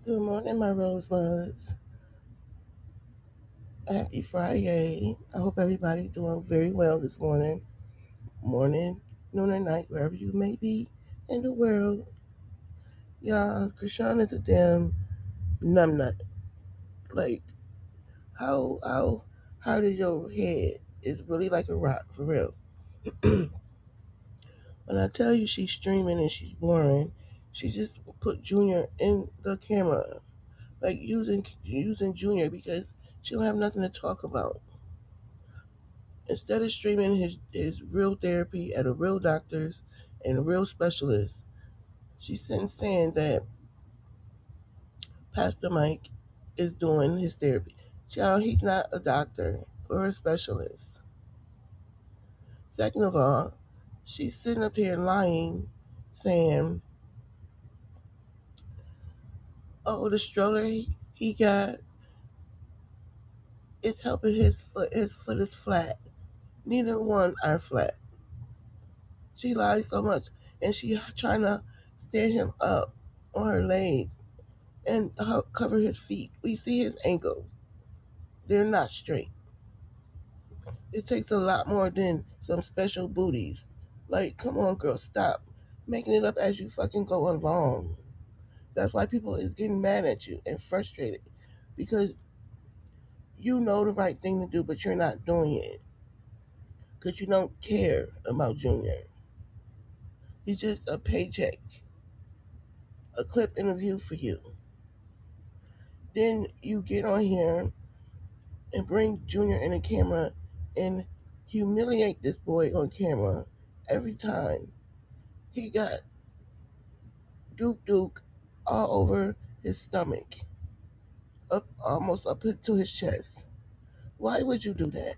Good morning, my rosebuds. Happy Friday. I hope everybody's doing very well this morning, noon, or night, wherever you may be in the world. Y'all, Chrisean is a damn numbnut. Like, how hard is your head? It's really like a rock, for real. When I tell you she's streaming and she's boring, she just put Junior in the camera, like using Junior because she don't have nothing to talk about. Instead of streaming his real therapy at a real doctor's and a real specialist, she's sitting saying that Pastor Mike is doing his therapy. Child, he's not a doctor or a specialist. Second of all, she's sitting up here lying, saying, oh, the stroller he got is helping his foot. His foot is flat. Neither one are flat. She lies so much, and she trying to stand him up on her legs and cover his feet. We see his ankles. They're not straight. It takes a lot more than some special booties. Like, come on, girl, stop making it up as you fucking go along. That's why people is getting mad at you and frustrated because you know the right thing to do, but you're not doing it because you don't care about Junior. He's just a paycheck, a clip interview for you. Then you get on here and bring Junior in the camera and humiliate this boy on camera every time. He got Duke all over his stomach, up almost up into his chest. Why would you do that?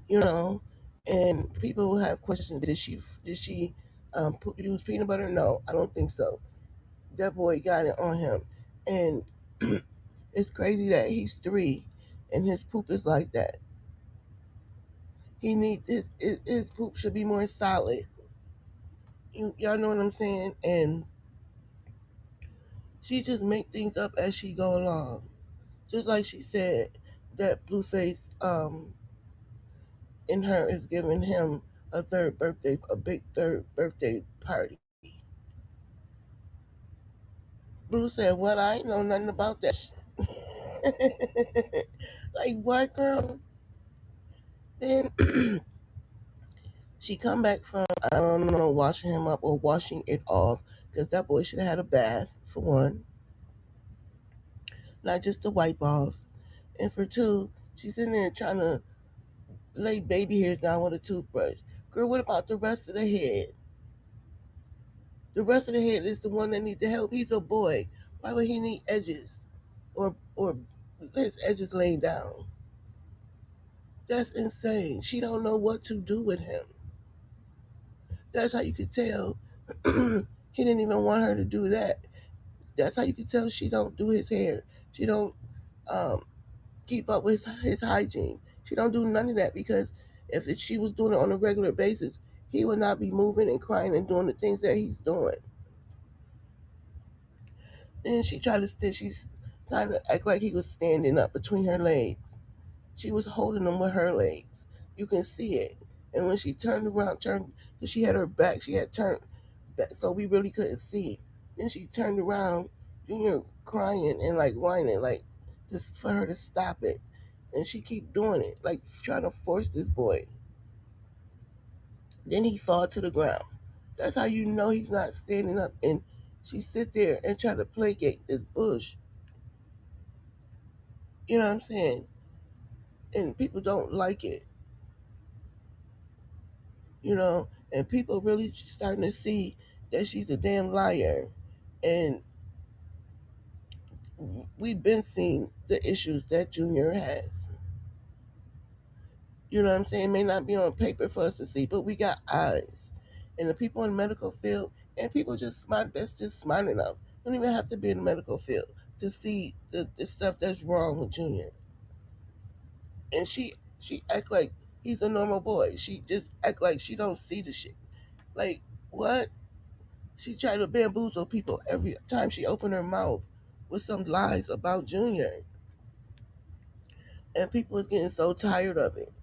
You know, and people will have questions. Did she use peanut butter? No, I don't think so. That boy got it on him, and it's crazy that he's 3 and his poop is like that. He need his poop should be more solid. Y'all know what I'm saying? And she just make things up as she go along. Just like she said that BlueFace in her is giving him a big third birthday party. Blue said, "What? I ain't know nothing about that." Like what, girl? Then she come back from I don't know washing him up or washing it off because that boy should have had a bath for one, not just a wipe off. And for two, she's in there trying to lay baby hairs down with a toothbrush. Girl, what about the rest of the head? The rest of the head is the one that needs the help. He's a boy. Why would he need edges or his edges laid down? That's insane. She don't know what to do with him. That's how you could tell he didn't even want her to do that. That's how you can tell she don't do his hair. She don't um, keep up with his hygiene. She don't do none of that because if she was doing it on a regular basis, he would not be moving and crying and doing the things that he's doing. Then she's trying to act like he was standing up between her legs. She was holding him with her legs. You can see it. And when she turned, because she had her back, she had turned back, so we really couldn't see. Then she turned around, Junior crying and like whining, like just for her to stop it. And she keep doing it, like trying to force this boy. Then he fall to the ground. That's how you know he's not standing up. And she sit there and try to placate this bush. You know what I'm saying? And people don't like it, and people really starting to see that she's a damn liar. And we've been seeing the issues that Junior has. You know what I'm saying? It may not be on paper for us to see, but we got eyes. And the people in the medical field and people just smart that's just smart enough. Don't even have to be in the medical field to see the stuff that's wrong with Junior. And she act like he's a normal boy. She just act like she don't see the shit. Like what? She tried to bamboozle people every time she opened her mouth with some lies about Junior. And people was getting so tired of it.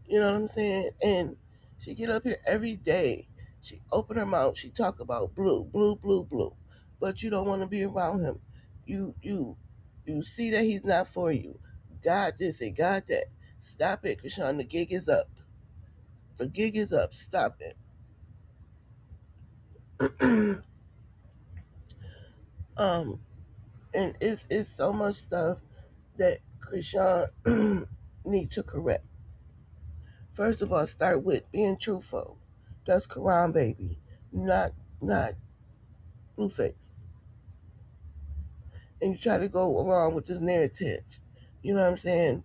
You know what I'm saying? And she get up here every day. She open her mouth. She talk about Blue, Blue, Blue, Blue. But you don't want to be around him. You you you see that he's not for you. God this and God that. Stop it, Chrisean. The gig is up. The gig is up. Stop it. um, and it's so much stuff that Chrisean need to correct. First of all, start with being truthful. That's Quran, baby, not BlueFace. And you try to go along with this narrative. You know what I'm saying?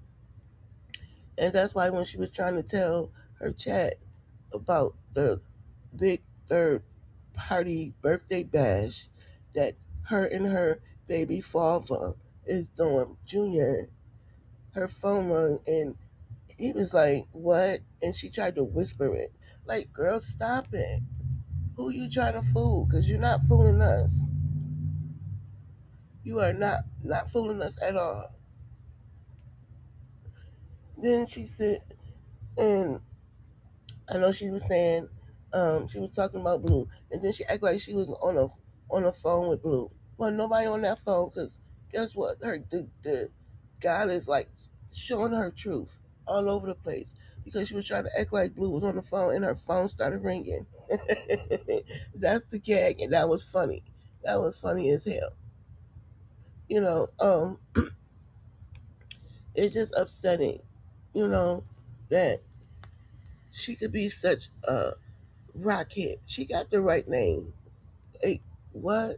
And that's why when she was trying to tell her chat about the big third party birthday bash that her and her baby father is doing, Junior, her phone rang and he was like, "What?" And she tried to whisper it. Like, girl, stop it. Who you trying to fool? Because you're not fooling us. You are not fooling us at all. Then she said, and I know she was saying, she was talking about Blue, and then she acted like she was on a phone with Blue. Well, nobody on that phone, because guess what? The God is like showing her truth all over the place because she was trying to act like Blue was on the phone, and her phone started ringing. That's the gag, and that was funny. That was funny as hell. You know, it's just upsetting. You know that she could be such a rockhead. She got the right name. Hey, what?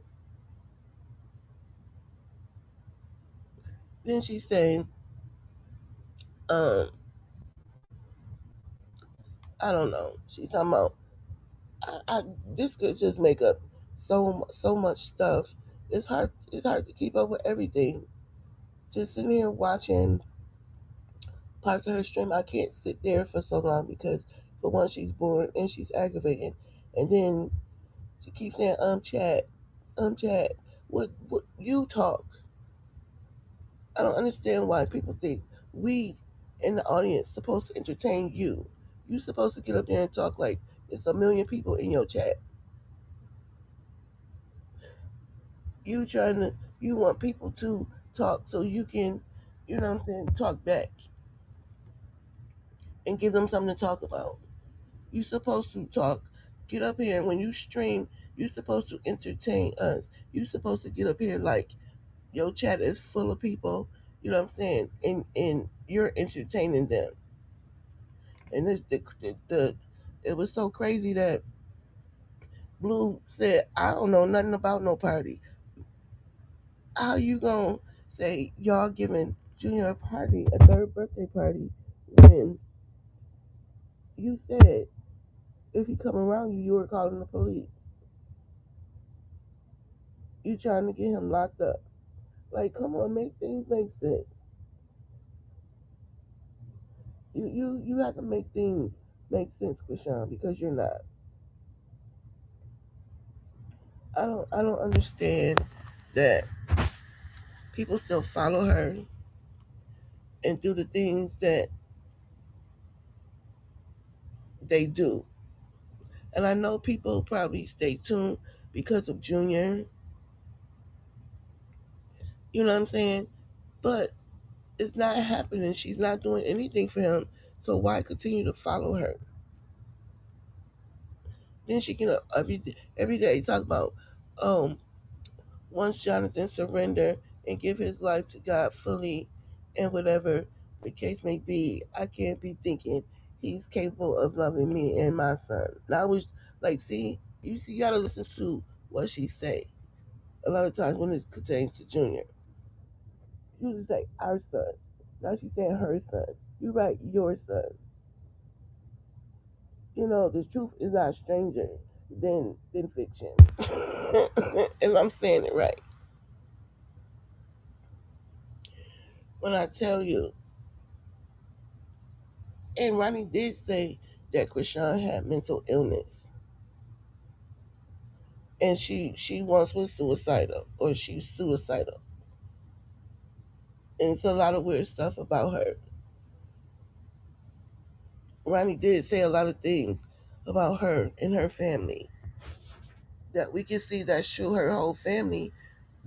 Then she saying, um, I don't know. She's talking about I this could just make up so much stuff. It's hard to keep up with everything. Just sitting here watching parts of her stream, I can't sit there for so long because for one she's bored and she's aggravating. And then she keeps saying, chat, chat. What you talk. I don't understand why people think we in the audience supposed to entertain you. You supposed to get up there and talk like it's a million people in your chat. You want people to talk so you can, you know what I'm saying, talk back and give them something to talk about. You supposed to talk, get up here and when you stream, you supposed to entertain us. You supposed to get up here like your chat is full of people, you know what I'm saying, and you're entertaining them. And this the it was so crazy that Blue said, "I don't know nothing about no party." How you gonna say y'all giving Junior a party, a third birthday party, when you said if he come around you, you were calling the police? You trying to get him locked up? Like, come on, make things make sense. You have to make things make sense, Chrisean, because you're not. I don't understand that people still follow her and do the things that they do. And I know people probably stay tuned because of Junior, you know what I'm saying? But it's not happening. She's not doing anything for him. So why continue to follow her? Then she can every day talk about um once Jonathan surrender and give his life to God fully and whatever the case may be, I can't be thinking he's capable of loving me and my son. Now I was like, see, you gotta listen to what she say. A lot of times when it pertains to Junior, she used to say our son. Now she's saying her son. You right, your son. You know, the truth is not stranger than fiction. And I'm saying it right. When I tell you, and Ronnie did say that Chrisean had mental illness. and she once was suicidal, or she's suicidal, and it's a lot of weird stuff about her. Ronnie did say a lot of things about her and her family that we can see that true. Her whole family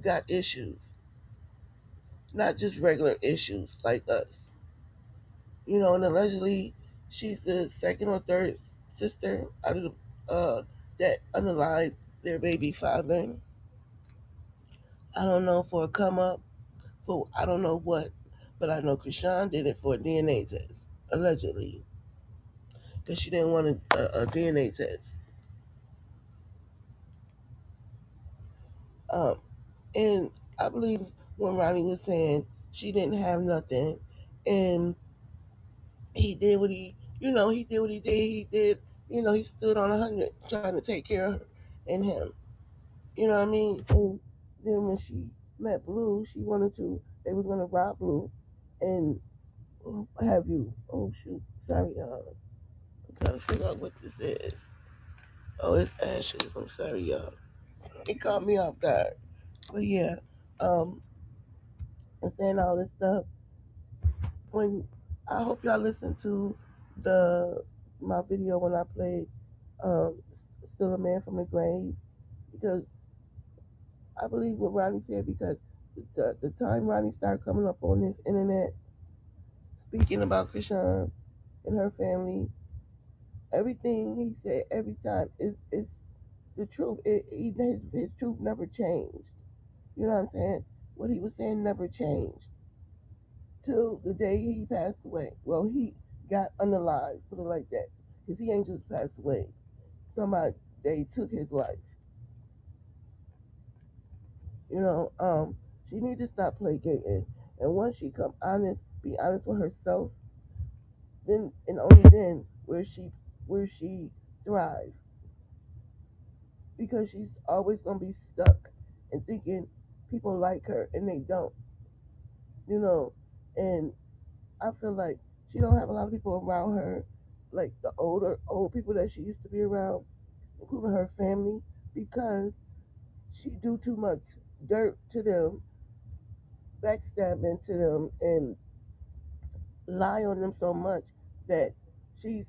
got issues, not just regular issues like us. And allegedly she's the second or third sister out of the that unalived their baby father. I don't know for a come up for I don't know what, but I know Chrisean did it for a DNA test allegedly because she didn't want a DNA test. Um, and I believe when Ronnie was saying she didn't have nothing, and he did what he did what he did. He did, he stood on 100 trying to take care of her and him. You know what I mean? And then when she met Blue, she wanted to. They was gonna rob Blue, and have you? Oh shoot! Sorry, y'all. I'm trying to figure out what this is. Oh, it's ashes. I'm sorry, y'all. It caught me off guard. But yeah, um, and saying all this stuff. When I hope y'all listen to the my video when I played um, "Still a Man from the Grave," because I believe what Ronnie said, because the time Ronnie started coming up on this internet speaking about Chrisean and her family, everything he said every time is the truth. His truth never changed. You know what I'm saying? What he was saying never changed till the day he passed away. Well, he got unalive, put it like that, because he ain't just passed away. Somebody they took his life. You know, she need to stop placating, and once she come honest, be honest with herself, then and only then where she thrive, because she's always gonna be stuck and thinking people like her and they don't. You know, and I feel like she don't have a lot of people around her, like the old people that she used to be around, including her family, because she do too much dirt to them, backstabbing to them, and lie on them so much that she's,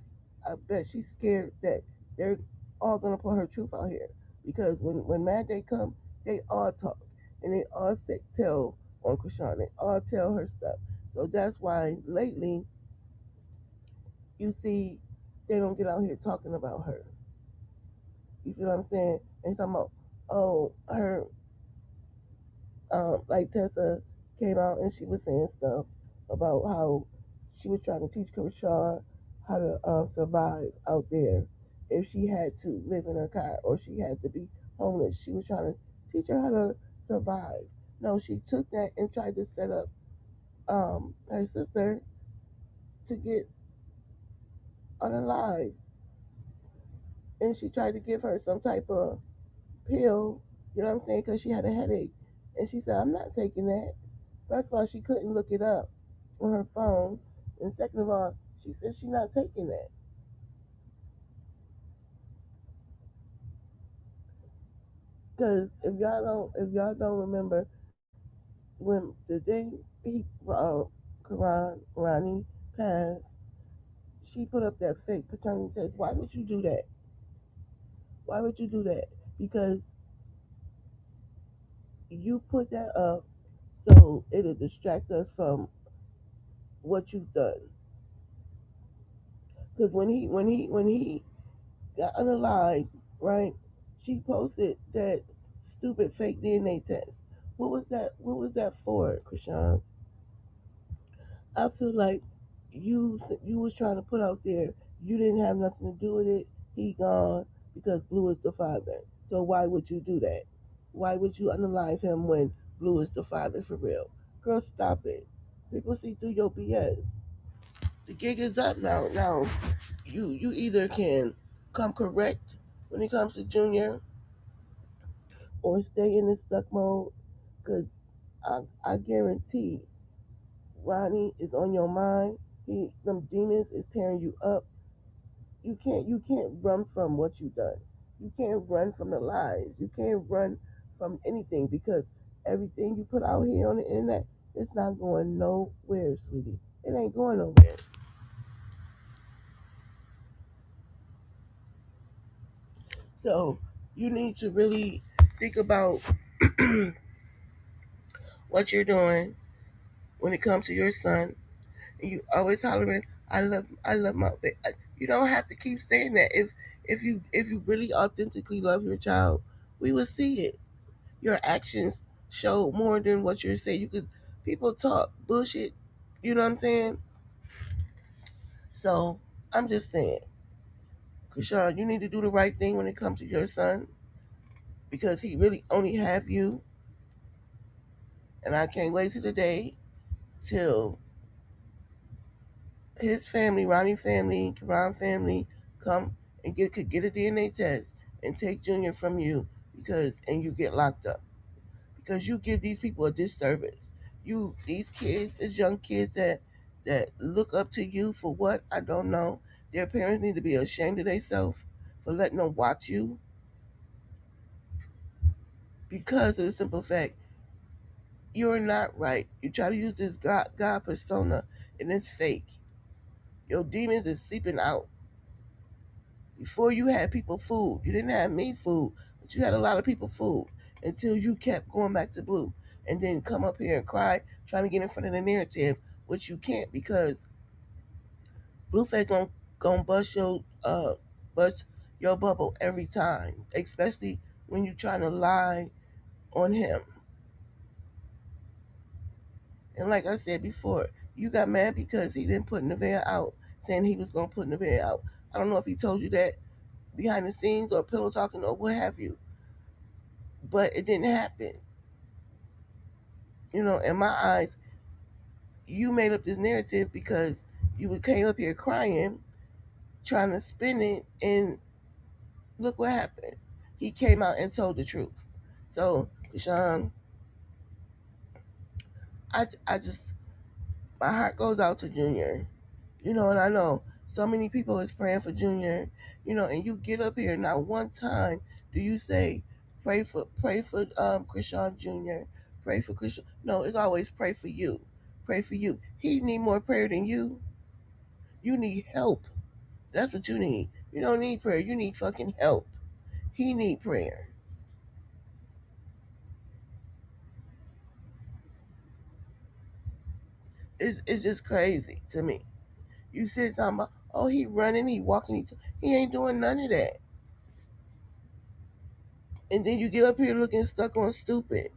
I bet she's scared that they're all gonna put her truth out here. Because when Mad Day come, they all talk and they all tell on Chrisean, they all tell her stuff. So that's why lately you see they don't get out here talking about her. You see what I'm saying? And talking about, oh, her, like Tessa came out and she was saying stuff about how she was trying to teach Chrisean how to survive out there if she had to live in her car or she had to be homeless. She was trying to teach her how to survive. No, she took that and tried to set up her sister to get unalive, and she tried to give her some type of pill, you know what I'm saying, because she had a headache. And she said, I'm not taking that. First of all, she couldn't look it up on her phone. And second of all, she said she's not taking that. Because if y'all don't remember, when the day he, Karan, Ronnie passed, she put up that fake paternity test. Why would you do that? Why would you do that? Because you put that up so it'll distract us from what you've done. Because when he got unalive, right? She posted that stupid fake DNA test. What was that? What was that for, Chrisean? I feel like you was trying to put out there you didn't have nothing to do with it. He gone because Blue is the father. So why would you do that? Why would you unalive him when Blue is the father for real? Girl, stop it. People see through your BS. The gig is up now. Now you either can come correct when it comes to Junior, or stay in the stuck mode. Cause I guarantee Ronnie is on your mind. Them demons is tearing you up. You can't run from what you done. You can't run from the lies. You can't run from anything because everything you put out here on the internet, it's not going nowhere, sweetie. It ain't going nowhere. So you need to really think about what you're doing when it comes to your son. And you always hollering, I love my baby. You don't have to keep saying that. If you really authentically love your child, we will see it. Your actions show more than what you're saying. You could people talk bullshit, you know what I'm saying? So I'm just saying, Chrisean, you need to do the right thing when it comes to your son because he really only have you, and I can't wait till the day till his family, Ronnie family, Karan family, come and could get a DNA test and take Junior from you because and you get locked up because you give these people a disservice. You these kids is young kids that look up to you for what I don't know. Their parents need to be ashamed of themselves for letting them watch you because of the simple fact you're not right. You try to use this God persona and it's fake. Your demons is seeping out. Before you had people food. You didn't have me food, but you had a lot of people food until you kept going back to Blue and then come up here and cry trying to get in front of the narrative, which you can't because BlueFace gonna bust your bubble every time, especially when you're trying to lie on him. And like I said before, you got mad because he didn't put Nevaeh out, saying he was gonna put Nevaeh out. I don't know if he told you that behind the scenes or pillow talking or what have you, but it didn't happen. You know, in my eyes, you made up this narrative because you came up here crying, trying to spin it, and look what happened. He came out and told the truth. So, Sean, I just, my heart goes out to Junior. You know, and I know so many people is praying for Junior. You know, and you get up here, not one time do you say, pray for Chrisean Jr. Pray for Chrisean. No, it's always pray for you. Pray for you. He need more prayer than you. You need help. That's what you need. You don't need prayer. You need fucking help. He need prayer. It's just crazy to me. You said something about, oh, he running, he walking, he ain't doing none of that. And then you get up here looking stuck on stupid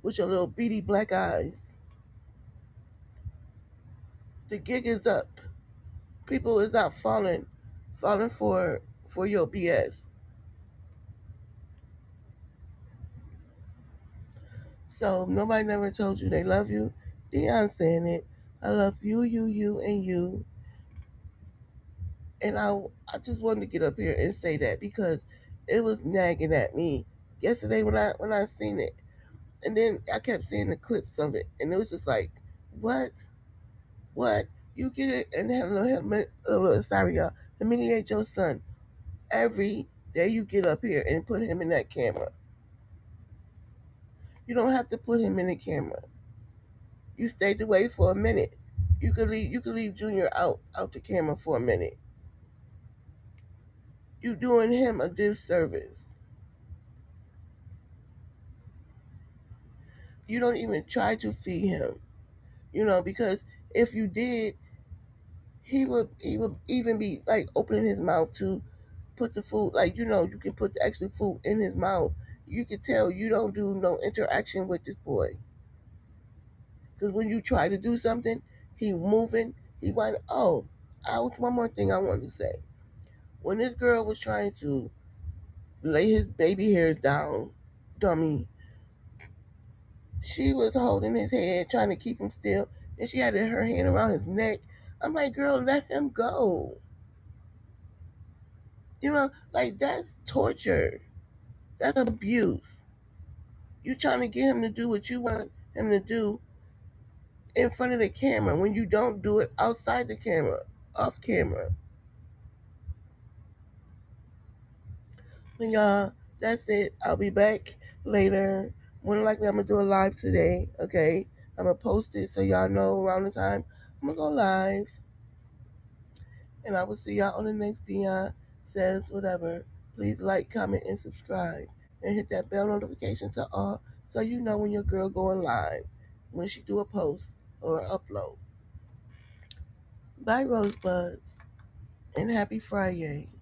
with your little beady black eyes. The gig is up. People is not falling for your BS. So nobody never told you they love you. Deion saying it. I love you, and you. And I just wanted to get up here and say that because it was nagging at me yesterday when I seen it. And then I kept seeing the clips of it and it was just like, what? What? You get it and sorry y'all, humiliate your son every day you get up here and put him in that camera. You don't have to put him in the camera. You stayed away for a minute. You could leave Junior out the camera for a minute. You doing him a disservice. You don't even try to feed him. You know, because if you did, he would even be like opening his mouth to put the food, like, you know, you can put the actual food in his mouth. You can tell you don't do no interaction with this boy. Because when you try to do something, he moving, he want, oh, I was one more thing I wanted to say. When this girl was trying to lay his baby hairs down, dummy, she was holding his head, trying to keep him still. And she had her hand around his neck. I'm like, girl, let him go. You know, like that's torture. That's abuse. You trying to get him to do what you want him to do in front of the camera when you don't do it outside the camera, off camera. And y'all, that's it. I'll be back later. More than likely, I'm gonna do a live today. Okay, I'm gonna post it so y'all know around the time I'm gonna go live. And I will see y'all on the next Dion Says Whatever. Please like, comment, and subscribe. And hit that bell notification so you know when your girl going live, when she do a post or an upload. Bye, Rosebuds, and happy Friday.